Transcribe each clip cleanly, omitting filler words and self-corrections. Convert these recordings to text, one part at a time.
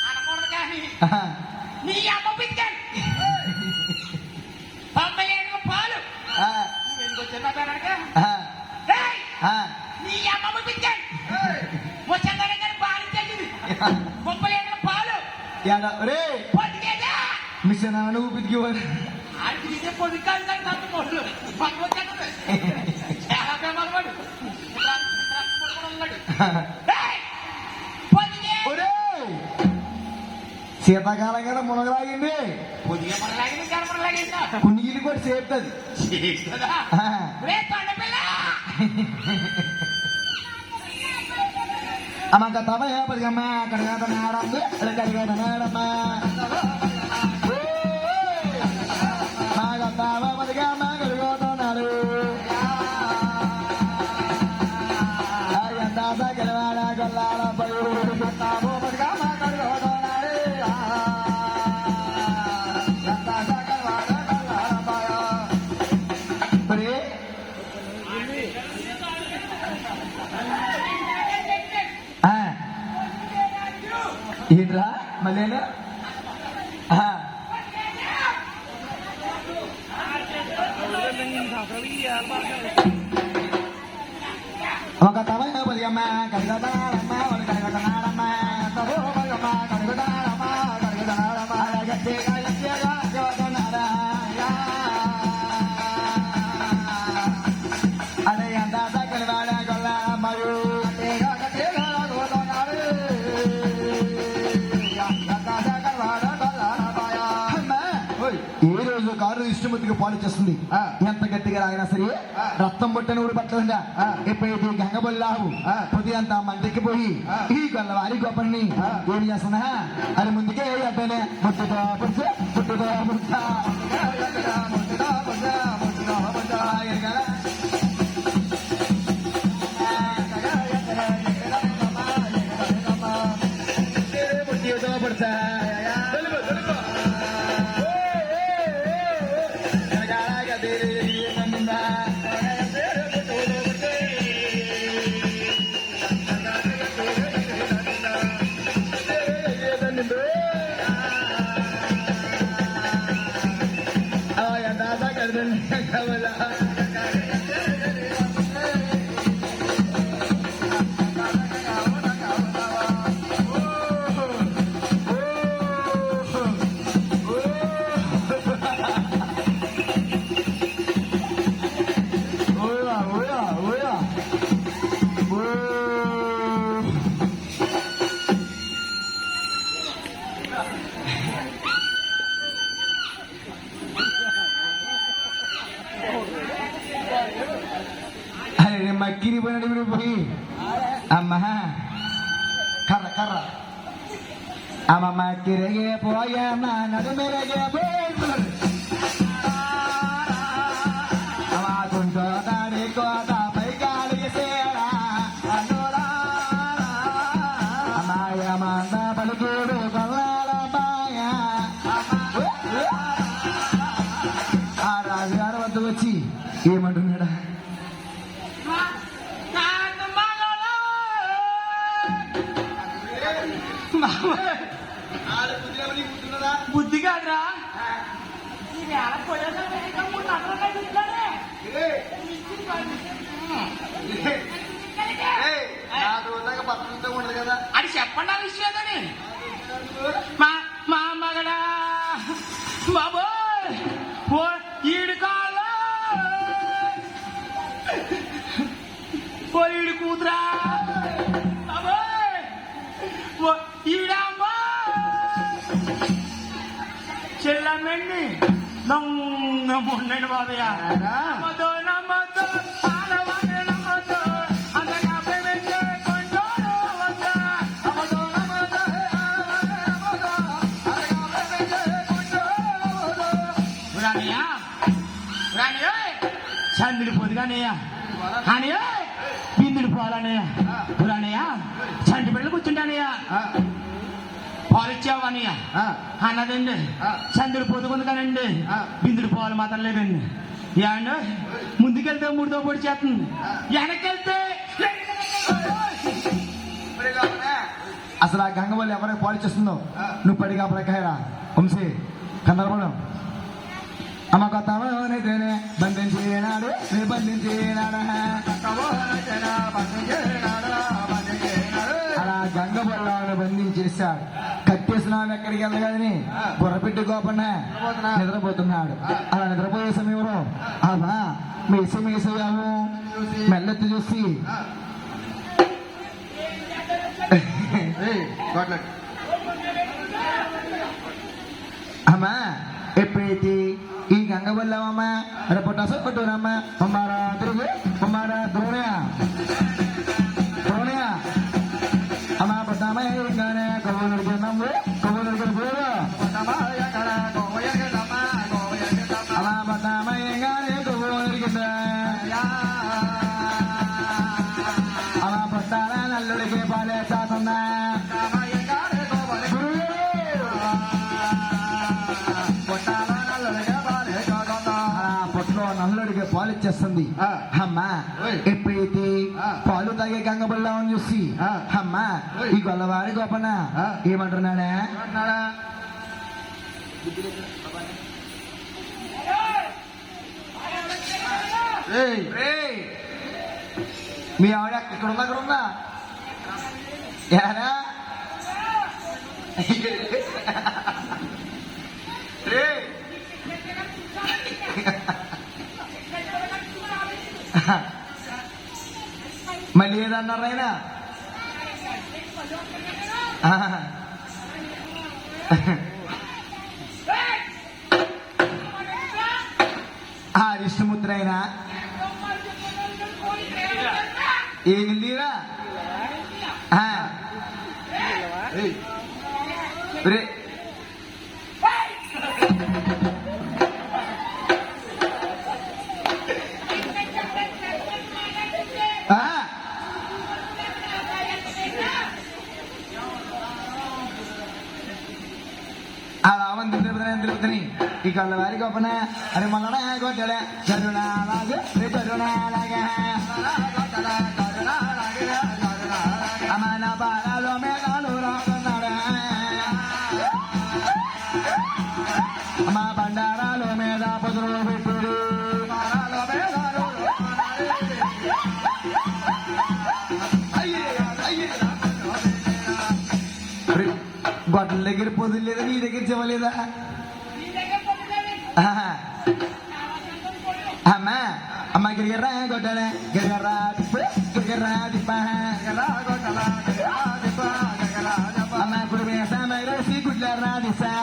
అనకూడదు కానీ నీ అమ్మ పిచ్చాను 97 పాలు ఎందుకు చిన్న పేరనగా నీ అమ్మ పిచ్చాను వచ్చేదాన్ని కానీ బాధించేది 37 పాలు రే మిషన్ నువ్వు పితికివాడు ఇదే పొడి కాదు కానీ నాకు పొడు చాలా పేమలవాడు శీతాకాలం కదా మునగలాగింది కొద్దిగా మనలాగింది కరమలాగిందా కున్నీళ్ళు కూడా చేస్తుంది అమ్మ కథమ్మ పదిగమ్మ కడగత నాడమ్మ కడగత నాడమ్మా మా కథమ్మ పదిగమ్మ కడుగత నాడు గెలవాడ గొల్లాడ పరుగు కథమ్మ పదిగమ్మ కడుగత ఏంట్రా మళ్ళీ ఒక తమ పదిగమ్మ కడగతారమ్మ కడగతనారమ్మ కడగతారమ్మ కడగతనారమ్మ అదే ఎంత కలివాడ గొల్ల మరియు ఏ రోజు కారు ఇష్టమతికి పాలు చేస్తుంది ఎంత గట్టిగా రాగినా సరే రక్తం పుట్టిన ఊడి పట్టదంట ఎప్పుడైతే గంగబొల్లావు పొద్దు అంత మంటెక్కిపోయి ఈ గొల్లవారి గొప్పని ఏం చేస్తున్నా అది ముందుకే అట్టనే ముట్టుతో పుట్టు పుట్టుతో ముట్ట పుడతా మక్కిరి పోయినట్టు పోయి అమ్మ కర్ర కర్ర అమ్మ మక్కిరిగే పోయా నడు మెరగే అమ్మ కుంటో దాడి కోత పై గాలికి సేడా అమ్మాయ మంద పలుకుడు కొల్లాడ బాయ ఆ రాజుగారు వద్ద వచ్చి ఏమంటున్నాడా బుద్ధి కాదురా అది చెప్పండి ఆ విషయం మా మగడా బాబో ఈడు కాళ్ళు ఈడు కూతురా ఈడమ్మ చెల్లమ్మండి నమ్మండి బాబయ్య నమ్మతో నమ్మతో నమ్మతో అంతగా ప్రేమించే కొండోడు వద్దా నమ్మతో నమ్మతో రానియా రానియా చంద్రుడి పొదిగానయ్య అని బిందుడు పోవాలన్నయ్య రానయ్య చంటి బిడ్డలు కూర్చుంటానయ్య పాలిచ్చావన్నయ్య అన్నదండి చంద్రుడు పొదుకుంది కానండి బిందుడు పోవాలి మాత్రం లేదండి ఏమండి ముందుకెళ్తే 3తో పొడి చేస్తుంది వెనకెళ్తే అసలు ఆ గంగవల్లి ఎవరికి పాలు చేస్తుందో నువ్వు పడిగా ప్రకాయరా వంశీ కందరపడం అమ్మ కొత్త బంధించేనాడు బంధించేనాడు అలా గంగబొల్లాను బంధించేశాడు. కట్టేసినాడు ఎక్కడికి వెళ్ళగాని బుర్రపెట్టి గోపన్న నిద్రపోతున్నాడు. అలా నిద్రపోయే సమయంలో అమ్మా మేసయ్యాము మెల్లెత్తి చూసి అమ్మా ఎప్పుడైతే ఈ గంగ వెళ్ళామమ్మా రేపొట్టా కొట్టురమ్మా అమ్మారా తిరుగు అమ్మారా ద్రోణయ ద్రోణయ అమ్మా పద్దామయ్యగానే కొవ్వు నడికినాము కొవ్వు నడికిన పోరు అమ్మా పద్దామయ్యగానే కొవ్వు నడికిందా అమ్మా పద్దాల నల్లుడికి పాలే చాతుందా నల్లుడికి పాలు ఇచ్చేస్తుంది. అమ్మా ఎప్పుడైతే పాలు తాగే గంగబుల్లామని చూసి అమ్మా ఈ గొల్లవారి గోపన ఏమంటున్నాడా మీ ఆవిడ ఇక్కడ ఉందా యారా మళ్ళీ ఏదన్నారు ఆయన విష్ణుముద్ర అయినా ఏం లీరా రే తిరుగుతాని ఈ కళ్ళ వారి గొప్పన అరే మళ్ళా కొట్టాడా చదువునా అలాగే చదువునా అలాగే అమ్మ నా బాలలో మేఘాలు రాకున్నాడా అమ్మ బండారాలు మీద పొదులు పెట్టుడు గొడ్ల దగ్గర పొదులు లేదా నీ దగ్గర చెప్పలేదా అమ్మా అమ్మ గిరిగర్రా కొట్టాడా గిరిగర్రా గిరిగర్రా దిప్ప అమ్మ ఇప్పుడు వేసి గుడ్లర్రా దిశా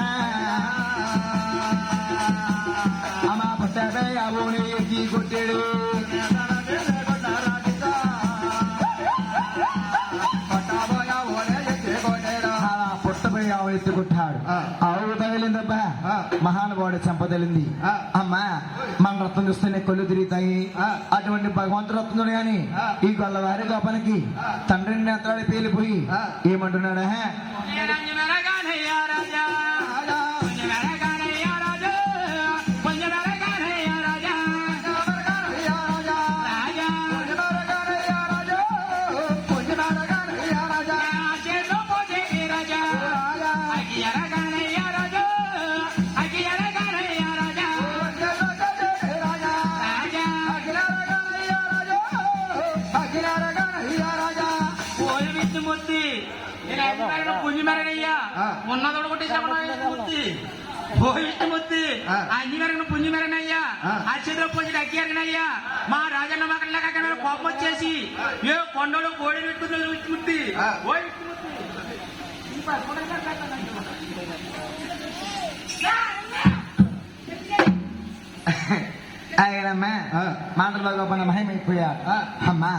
అమ్మ పుట్టబే అవుని ఎక్కి కొట్టాడు పుట్టబోయి ఆవు ఎత్తి కొట్టాడు. ఆవు తగిలిందబ్బా మహానుభావుడు చంపదలింది. అమ్మా మన రత్నం చూస్తేనే కొళ్ళు తిరుగుతాయి. అటువంటి భగవంతుడు రత్నుడు గాని ఈ గొల్లవారి గోపనికి తండ్రిని నేత్రాలు పేలిపోయి ఏమంటున్నాడా పుంజిమరగయ్యా ఉన్నదోడు కొట్టేసామూర్తి విష్ణుమూర్తి అన్ని మెరగను పుంజి మెరగనయ్యా ఆ చేతిలో పొంచి అక్కిరగనయ్యా మా రాజన్న మగ కోపం వచ్చేసి ఏ కొండలో కోడి పెట్టుకున్న విష్ణుమూర్తి ఓ ఆయనమ్మా మాటలో గొప్పన మహిమైపోయాడు. అమ్మా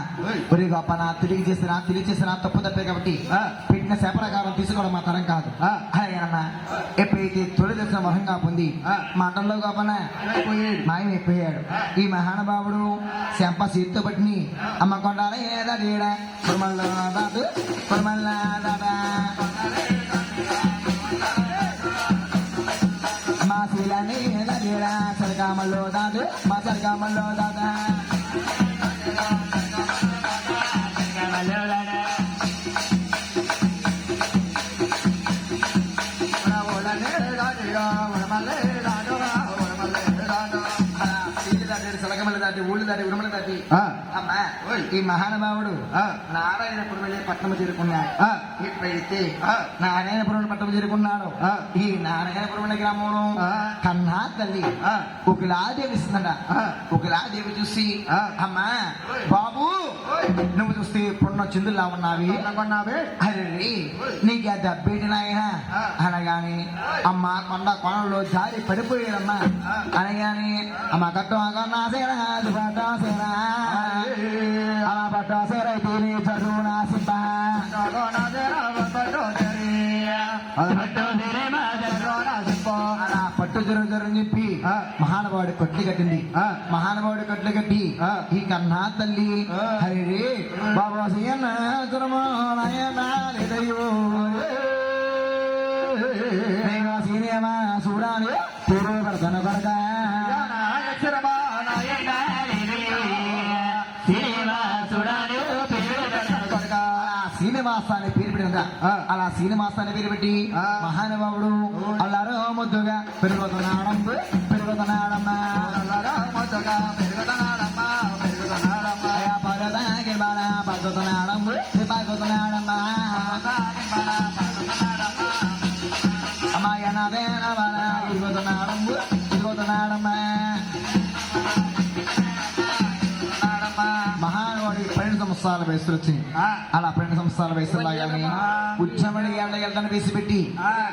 ఒరి గొప్పన తిరిగి చేసిన తప్పు తప్పే కాబట్టి పెట్టిన శాప ప్రకారం తీసుకోవడం మా తరం కాదు. ఆయనమ్మా ఎప్పుడైతే తొలి దర్శన మహంగా పొంది మాటల్లో గొప్పన మాయమైపోయాడు. ఈ మహానుభావుడు శాంప సీట్తో పట్టిని అమ్మ కొండాల ఏదా డేడా కుర్మల్లో దాదు కుర్మల్లా దాదా మా శీలాన్ని ఏదా డేడా సరికామల్లో దాదు మా సరికామల్లో దాదా ఉరుములు దాటి అమ్మా ఈ మహానుభావుడు నారాయణపురం వెళ్ళి పట్టణం చేరుకున్నాడు. ఎప్పుడైతే నారాయణపురం పట్టణం చేరుకున్నాడు, ఈ నారాయణపురం గ్రామంలో కన్నా తల్లి ఒకలాదేవి ఇస్తుందట. ఒకలాదేవి చూసి అమ్మా బాబు నువ్వు చూస్తే పున్న చిందులా ఉన్నావి అరే నీకు ఆ దబ్బేటి నాయన అనగాని అమ్మ కొండ కొనలో జారి పడిపోయారమ్మా అనగాని అమ్మ కట్టసేనా అలా పట్టాసేరైతే చదువు నా సిబ్బ అలా పట్టు జరుగుతారని చెప్పి మహానుభావుడి కొట్లు కట్టింది. మహానుభావుడి కొట్లు కట్టి ఈ కన్నా తల్లి హరి బాబా సినిమా చూడాలి పూర్వ పడతాను కొడక శ్రీనివాస అనే పేరు పెట్టిందా. అలా శ్రీనివాస అనే పేరు పెట్టి మహానుభావుడు అల్లారో ముద్దుగా పెరుగుతున్నాడమ్మా పెరుగుతున్నాడమ్మా ముద్దుగా పెరుగుతున్నాడమ్మా పెరుగుతున్నాడమ్మా పగదాగి బాల పగుతున్నాడమ్మ పగుతున్నాడమ్మా అమ్మాయి నాదేన బాల ఇరుగుతున్నాడమ్మ ఇరుగుతున్నాడమ్మా. మహానుభావుడి 12 సంవత్సరాల వయసులు వచ్చింది. అలా 12 సంవత్సరాల వయసులో కానీ ఉచ్చమడి గంట గంటను వేసిపెట్టి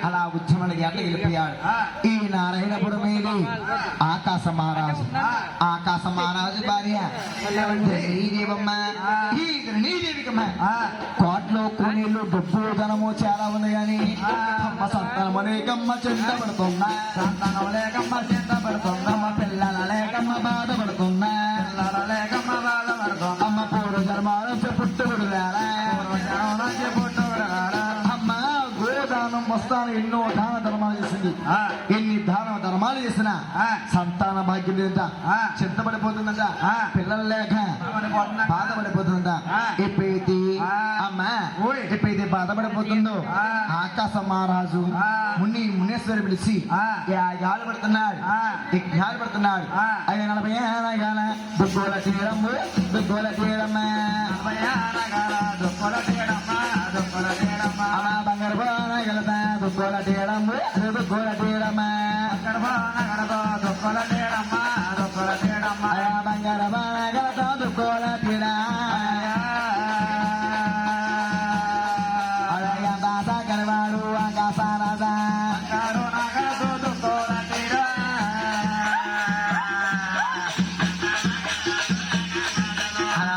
అలా ఉచ్చమడి గంట వెళ్ళిపోయాడు. ఈ నారాయణపురం మీద ఆకాశ మహారాజు ఆకాశ మహారాజు భార్య దేవమ్మ ఈ దేవికమ్మ కోట్లో కోనీళ్ళు డబ్బు ధనము చాలా ఉంది కానీ అమ్మ సంతానము లేకమ్మ చింత పడుతున్నా సంతానం లేకమ్మ చింత పడుతుందమ్మ పిల్లల లేకమ్మ బాధపడుతున్నా పిల్లల లేకమ్మ బాధపడుతుంది అమ్మ పూర్వ ధర్మాలు పుట్టుబడులారా అమ్మ గోదానం వస్తాను ఎన్నో దాన ధర్మాలు చేసింది. ఎన్ని దాన ధర్మాలు చేసినా సంతాన భాగ్యం లేదంట, చింతపడిపోతుందంట, పిల్లలు లేక బాధపడిపోతుందంట. ఎప్పుడైతే అమ్మ ఎప్పుడైతే బాధపడిపోతుందో ఆకాశ మహారాజు మునేశ్వరి పిలిచి యాగాలు పడుతున్నాడు యజ్ఞాలు పడుతున్నాడు. 40 దుగ్గోల తీరమ్మ దుగ్గోల తీరమ్మ అమ్మ బంగారు పోన గెలత దుగ్గోల తీరమ్మ దుగ్గోల తీరమ్మ బంగారు పోన గెలత దుగ్గోల తీరా